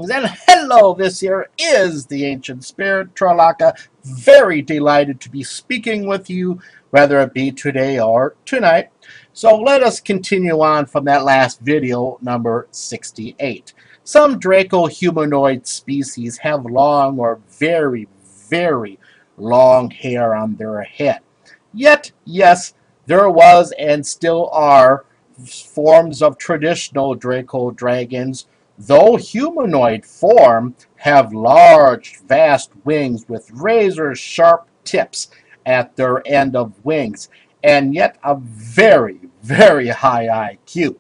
Greetings and hello, this here is the Ancient Spirit, Tralaka. Very delighted to be speaking with you, whether it be today or tonight. So let us continue on from that last video, number 68. Some Draco-humanoid species have long or very, very long hair on their head. Yet, yes, there was and still are forms of traditional Draco dragons, though humanoid form, have large, vast wings with razor-sharp tips at their end of wings, and yet a very, very high IQ.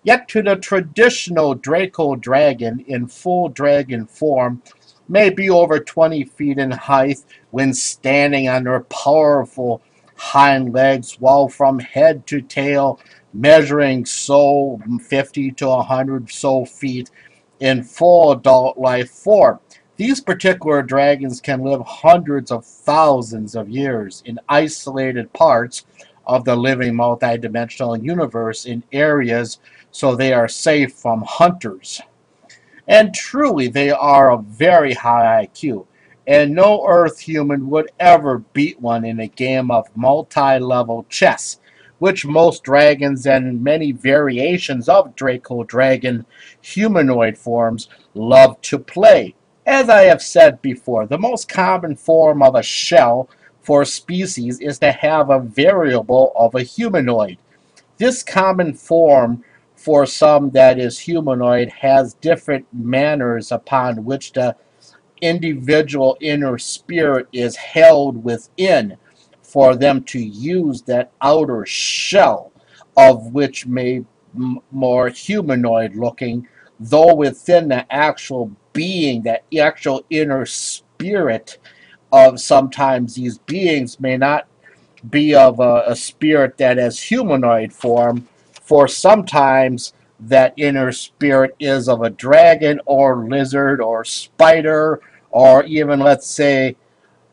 Yet to the traditional Draco dragon in full dragon form may be over 20 feet in height when standing on their powerful hind legs, while from head to tail measuring 50 to 100 feet in full adult life form. These particular dragons can live hundreds of thousands of years in isolated parts of the living multidimensional universe in areas so they are safe from hunters. And truly they are of very high IQ, and no Earth human would ever beat one in a game of multi-level chess, which most dragons and many variations of Draco dragon humanoid forms love to play. As I have said before, the most common form of a shell for a species is to have a variable of a humanoid. This common form for some that is humanoid has different manners upon which the individual inner spirit is held within for them to use that outer shell, of which may more humanoid looking, though within the actual being, that actual inner spirit of sometimes these beings may not be of a spirit that has humanoid form, for sometimes that inner spirit is of a dragon or lizard or spider or even, let's say,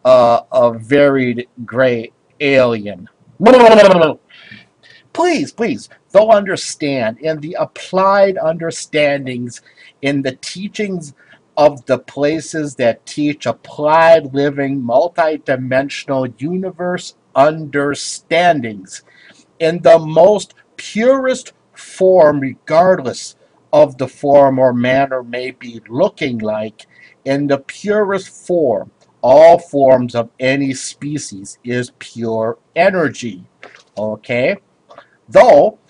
a varied gray alien. Please, though understand in the applied understandings in the teachings of the places that teach applied living multidimensional universe understandings in the most purest form, regardless of the form or manner may be looking like, in the purest form, all forms of any species is pure energy. Okay? Though,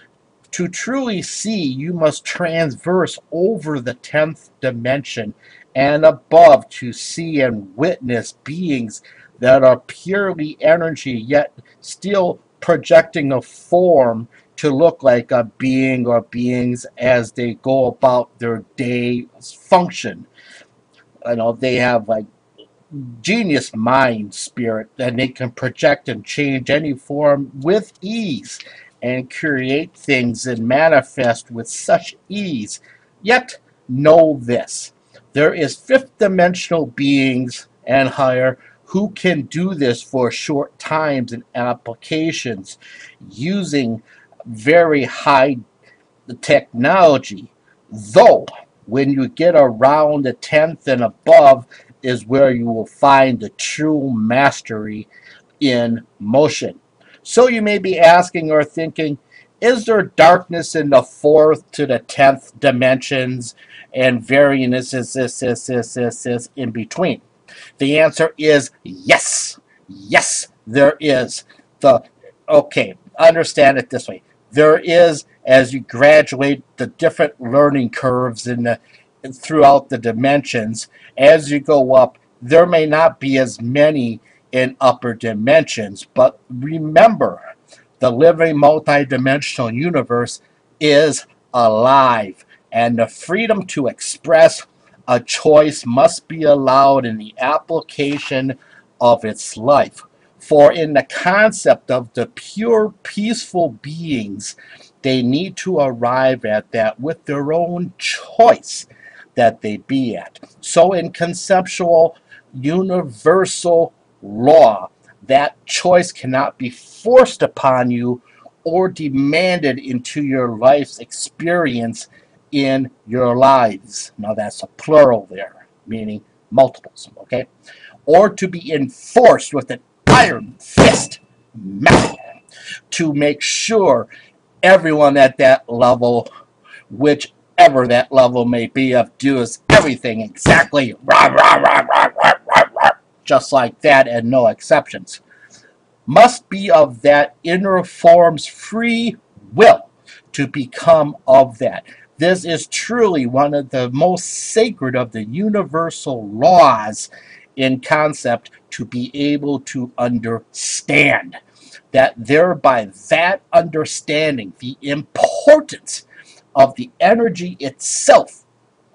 to truly see, you must transverse over the 10th dimension and above to see and witness beings that are purely energy, yet still projecting a form to look like a being or beings as they go about their day's function. You know, they have like genius mind spirit, and they can project and change any form with ease and create things and manifest with such ease. Yet know this, there is fifth dimensional beings and higher who can do this for short times and applications using very high technology, though when you get around the 10th and above is where you will find the true mastery in motion. So you may be asking or thinking, is there darkness in the 4th to the 10th dimensions and variance is in between? The answer is yes. Yes, there is. Okay, understand it this way. There is, as you graduate the different learning curves throughout the dimensions, as you go up, there may not be as many in upper dimensions, but remember, the living multidimensional universe is alive, and the freedom to express a choice must be allowed in the application of its life. For in the concept of the pure, peaceful beings, they need to arrive at that with their own choice that they be at. So in conceptual, universal law, that choice cannot be forced upon you or demanded into your life's experience in your lives. Now that's a plural there, meaning multiples, okay? Or to be enforced with an iron fist method to make sure everyone at that level, whichever that level may be of, does everything exactly just like that and no exceptions. Must be of that inner form's free will to become of that. This is truly one of the most sacred of the universal laws in concept, to be able to understand that thereby that understanding the importance of the energy itself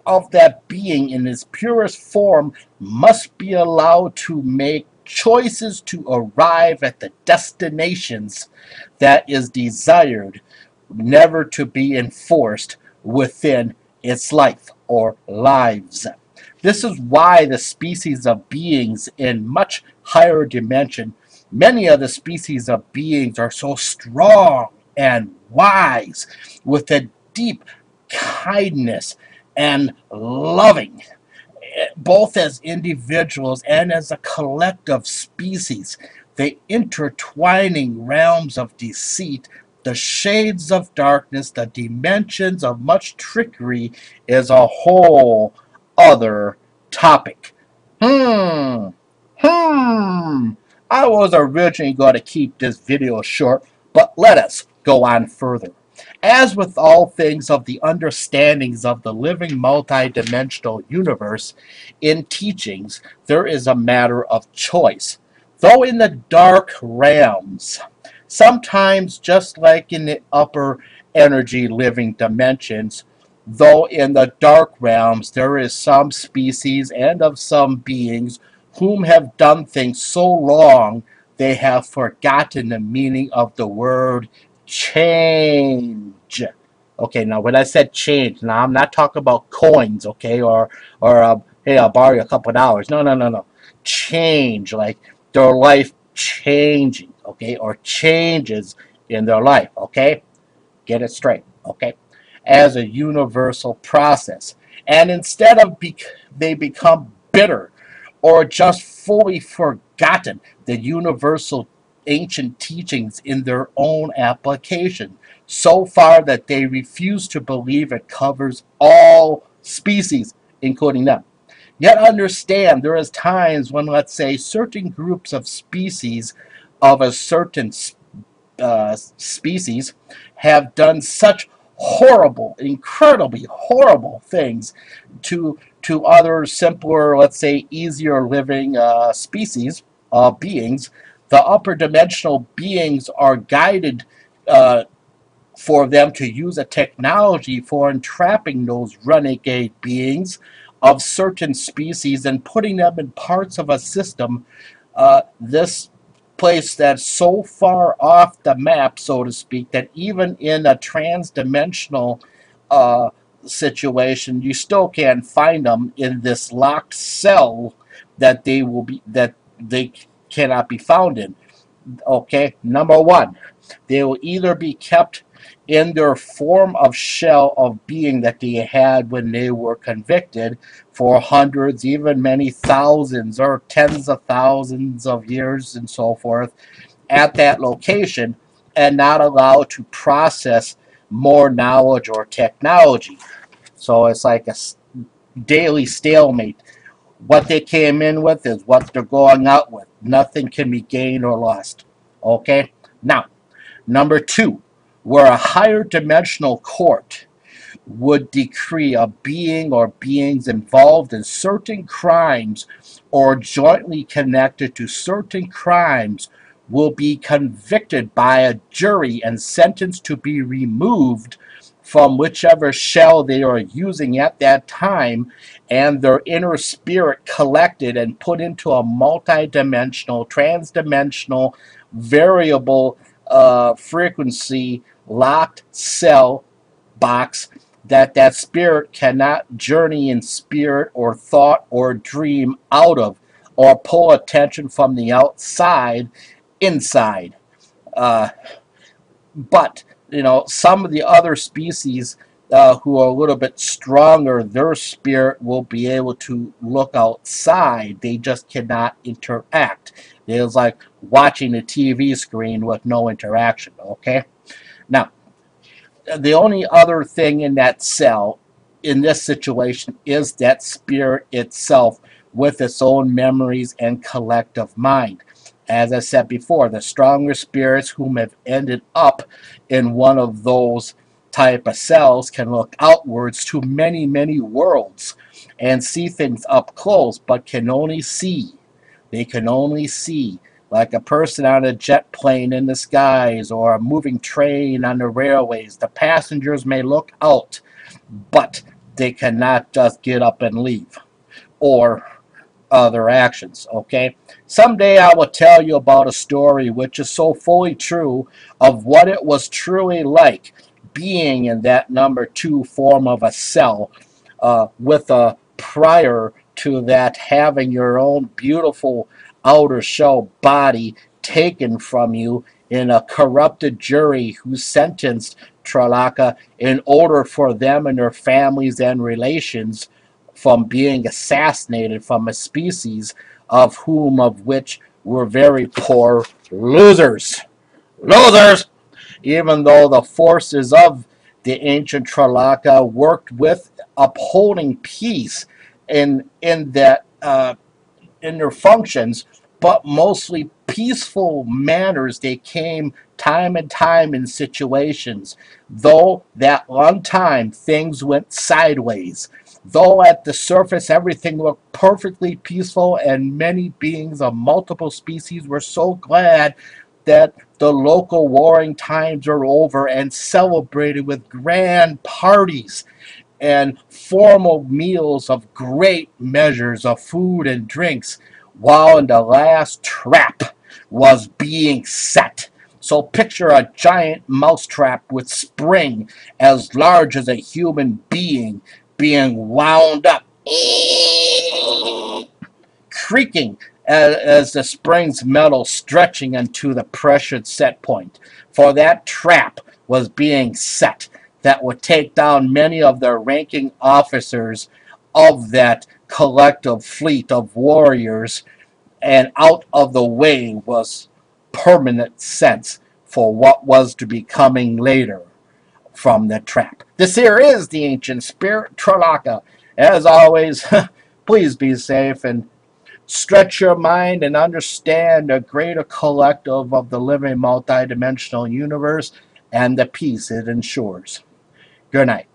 of that being in its purest form must be allowed to make choices to arrive at the destinations that is desired, never to be enforced within its life or lives. This is why the species of beings in much higher dimension, many of the species of beings are so strong and wise, with a deep kindness and loving, both as individuals and as a collective species. The intertwining realms of deceit, the shades of darkness, the dimensions of much trickery is a whole other topic. Hmm. I was originally going to keep this video short, but let us go on further. As with all things of the understandings of the living multidimensional universe, in teachings there is a matter of choice. Though in the dark realms, sometimes just like in the upper energy living dimensions, though in the dark realms there is some species and of some beings whom have done things so long they have forgotten the meaning of the word change. Okay, now when I said change, now I'm not talking about coins, okay, or hey, I'll borrow you a couple of dollars. No, no, no, no. Change, like their life changing, okay, or changes in their life, okay. Get it straight, okay, as a universal process. And instead of they become bitter or just fully forgotten the universal ancient teachings in their own application, so far that they refuse to believe it covers all species, including them. Yet understand there is times when, let's say, certain groups of species of a certain species have done such horrible, incredibly horrible things to other simpler, let's say, easier living species, beings. The upper dimensional beings are guided uh, for them to use a technology for entrapping those renegade beings of certain species and putting them in parts of a system, this place that's so far off the map, so to speak, that even in a trans-dimensional uh, situation, you still can't find them in this locked cell that they cannot be found in. Okay, number one, they will either be kept in their form of shell of being that they had when they were convicted for hundreds, even many thousands or tens of thousands of years and so forth at that location, and not allowed to process more knowledge or technology. So it's like a daily stalemate. What they came in with is what they're going out with. Nothing can be gained or lost. Okay? Now, number two, where a higher dimensional court would decree a being or beings involved in certain crimes or jointly connected to certain crimes will be convicted by a jury and sentenced to be removed from whichever shell they are using at that time, and their inner spirit collected and put into a multidimensional, transdimensional, variable frequency locked cell box that spirit cannot journey in spirit or thought or dream out of, or pull attention from the outside inside. uh, but some of the other species who are a little bit stronger, their spirit will be able to look outside. They just cannot interact. It's like watching a TV screen with no interaction, okay? Now, the only other thing in that cell in this situation is that spirit itself with its own memories and collective mind. As I said before, the stronger spirits whom have ended up in one of those type of cells can look outwards to many, many worlds and see things up close, but can only see. They can only see, like a person on a jet plane in the skies or a moving train on the railways. The passengers may look out, but they cannot just get up and leave or other actions, okay? Someday I will tell you about a story which is so fully true of what it was truly like being in that number 2 form of a cell with a prior to that having your own beautiful outer shell body taken from you in a corrupted jury who sentenced Tralaka in order for them and their families and relations from being assassinated from a species of which were very poor losers. Losers! Even though the forces of the ancient Tralaka worked with upholding peace in that in their functions, but mostly peaceful manners. They came time and time in situations, though that one time things went sideways. Though at the surface everything looked perfectly peaceful, and many beings of multiple species were so glad that the local warring times are over and celebrated with grand parties and formal meals of great measures of food and drinks, while in the last trap was being set. So picture a giant mousetrap with spring as large as a human being wound up, creaking as the spring's metal stretching into the pressured set point. For that trap was being set that would take down many of the ranking officers of that collective fleet of warriors, and out of the way was permanent sense for what was to be coming later from the trap. This here is the ancient spirit, Tralaka. As always, please be safe and stretch your mind and understand the greater collective of the living multidimensional universe and the peace it ensures. Good night.